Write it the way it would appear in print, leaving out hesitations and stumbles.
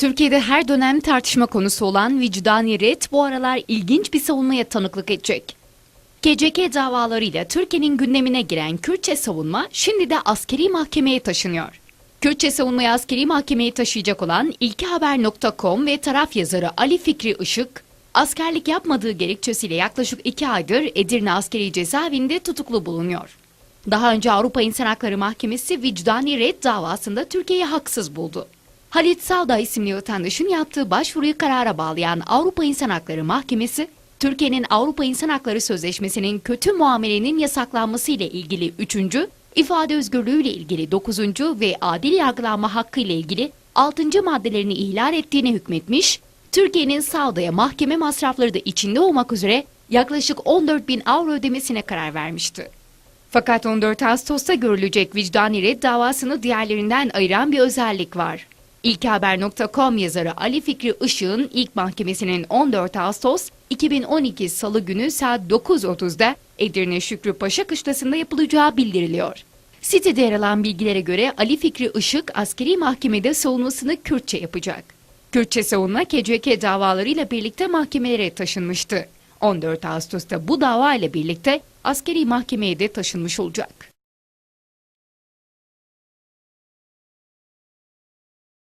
Türkiye'de her dönem tartışma konusu olan vicdani ret bu aralar ilginç bir savunmaya tanıklık edecek. KCK davalarıyla Türkiye'nin gündemine giren Kürtçe savunma şimdi de askeri mahkemeye taşınıyor. Kürtçe savunmayı askeri mahkemeye taşıyacak olan ilkihaber.com ve taraf yazarı Ali Fikri Işık, askerlik yapmadığı gerekçesiyle yaklaşık 2 aydır Edirne Askeri Cezaevinde tutuklu bulunuyor. Daha önce Avrupa İnsan Hakları Mahkemesi vicdani ret davasında Türkiye'yi haksız buldu. Halit Savda isimli vatandaşın yaptığı başvuruyu karara bağlayan Avrupa İnsan Hakları Mahkemesi, Türkiye'nin Avrupa İnsan Hakları Sözleşmesi'nin kötü muamelenin yasaklanması ile ilgili 3. ifade özgürlüğü ile ilgili 9. ve adil yargılanma hakkı ile ilgili 6. maddelerini ihlal ettiğine hükmetmiş, Türkiye'nin Savda'ya mahkeme masrafları da içinde olmak üzere yaklaşık 14.000 avro ödemesine karar vermişti. Fakat 14 Ağustos'ta görülecek vicdani ret davasını diğerlerinden ayıran bir özellik var. İlkhaber.com yazarı Ali Fikri Işık'ın ilk mahkemesinin 14 Ağustos 2012 Salı günü saat 9.30'da Edirne Şükrü Paşa Kışlası'nda yapılacağı bildiriliyor. Sitede yer alan bilgilere göre Ali Fikri Işık askeri mahkemede savunmasını Kürtçe yapacak. Kürtçe savunma KCK davalarıyla birlikte mahkemelere taşınmıştı. 14 Ağustos'ta bu dava ile birlikte askeri mahkemeye de taşınmış olacak.